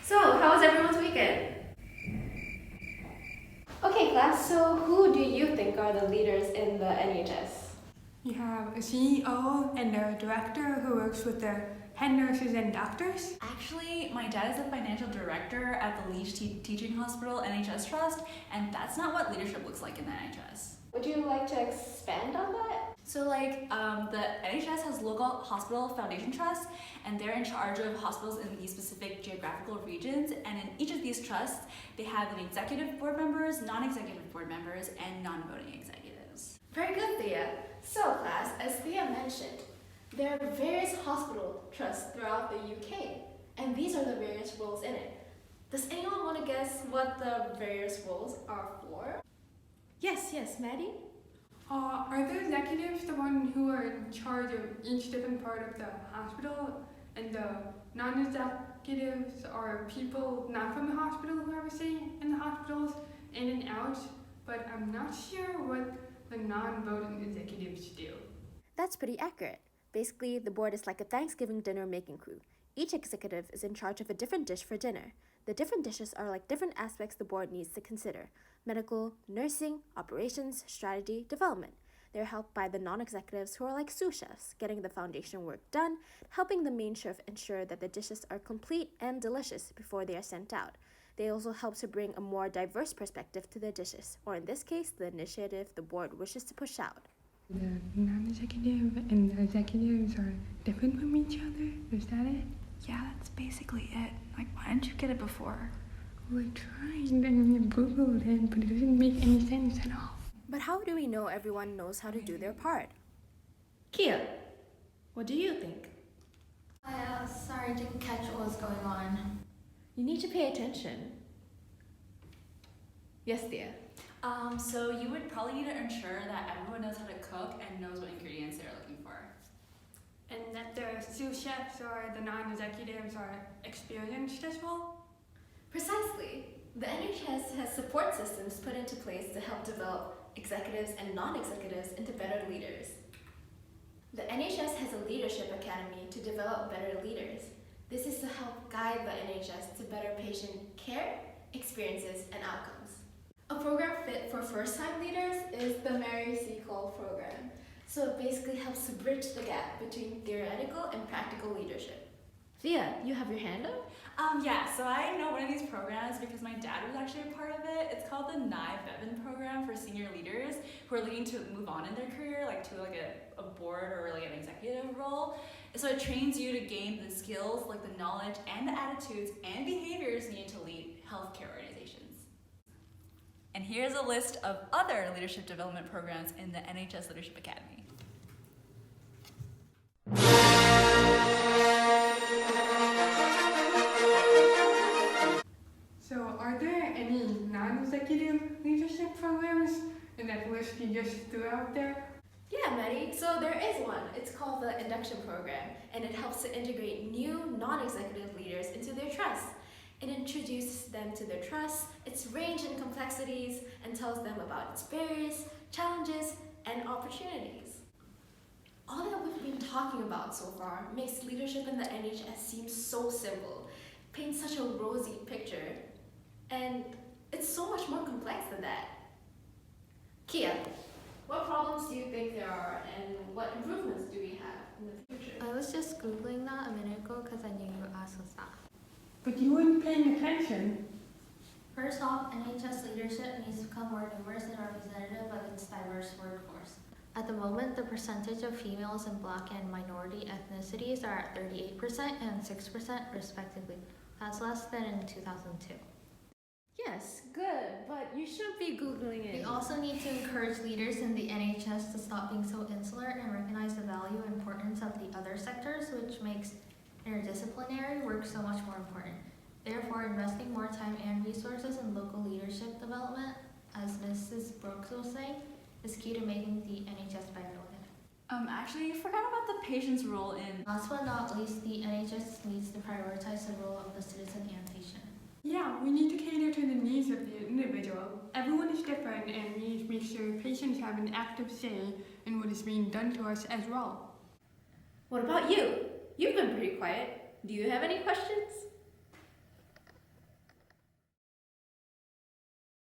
So, how was everyone's weekend? Okay, class, so who do you think are the leaders in the NHS? You have a CEO and a director who works with the head nurses and doctors. Actually, my dad is a financial director at the Leach Teaching Hospital NHS Trust, and that's not what leadership looks like in the NHS. Would you like to expand on that? So the NHS has local hospital foundation trusts, and they're in charge of hospitals in these specific geographical regions. And in each of these trusts, they have an executive board members, non-executive board members, and non-voting executives. Very good, Thea. So, class, as Thea mentioned, there are various hospital trusts throughout the UK, and these are the various roles in it. Does anyone want to guess what the various roles are for? Yes, Maddie? Are the executives the one who are in charge of each different part of the hospital, and the non-executives are people not from the hospital who oversee in the hospitals in and out, but I'm not sure what the non-voting executives do. That's pretty accurate. Basically, the board is like a Thanksgiving dinner making crew. Each executive is in charge of a different dish for dinner. The different dishes are like different aspects the board needs to consider: medical, nursing, operations, strategy, development. They're helped by the non-executives who are like sous chefs, getting the foundation work done, helping the main chef ensure that the dishes are complete and delicious before they are sent out. They also help to bring a more diverse perspective to the dishes, or in this case, the initiative the board wishes to push out. The non-executive and the executives are different from each other? Is that it? Yeah, that's basically it. Why didn't you get it before? Well, I tried and Googled it, but it doesn't make any sense at all. But how do we know everyone knows how to do their part? Kia, what do you think? Sorry, didn't catch what was going on. You need to pay attention. Yes, Thea. So you would probably need to ensure that everyone knows how to cook and knows what ingredients they're looking for. And that the sous chefs or the non-executives are experienced as well? Precisely. The NHS has support systems put into place to help develop executives and non-executives into better leaders. The NHS has a leadership academy to develop better leaders. This is to help guide the NHS to better patient care, experiences, and outcomes. A program fit for first-time leaders is the Mary C. Cole program. So it basically helps to bridge the gap between theoretical and practical leadership. Thea, you have your hand up? Yeah, so I know one of these programs because my dad was actually a part of it. It's called the Nye Bevan program for senior leaders who are looking to move on in their career, to a board or an executive role. So it trains you to gain the skills, the knowledge and the attitudes and behaviors needed to lead healthcare organizations. And here's a list of other leadership development programs in the NHS Leadership Academy. So are there any non-executive leadership programs in that list you just threw out there? Yeah, Maddie. So there is one. It's called the induction program, and it helps to integrate new non-executive leaders into their trust. It introduces them to their trust, its range and complexities, and tells them about its barriers, challenges, and opportunities. All that we've been talking about so far makes leadership in the NHS seem so simple, paints such a rosy picture, and it's so much more complex than that. Kia, what problems do you think there are, and what improvements do we have in the future? I was just Googling that a minute ago because I knew you would ask us that. But you weren't paying attention. First off, NHS leadership needs to become more numerous and representative of its diverse workforce. At the moment, the percentage of females and Black and minority ethnicities are at 38% and 6% respectively. That's less than in 2002. Yes, good, but you shouldn't be Googling it. We also need to encourage leaders in the NHS to stop being so insular and recognize the value and importance of the other sectors, which makes interdisciplinary work so much more important. Therefore, investing more time and resources in local leadership development, as Mrs. Brooks was saying, is key to making the NHS better looking. Actually, you forgot about the patient's role in... Last but not least, the NHS needs to prioritize the role of the citizen and patient. Yeah, we need to cater to the needs of the individual. Everyone is different, and we need to make sure patients have an active say in what is being done to us as well. What about you? You've been pretty quiet. Do you have any questions?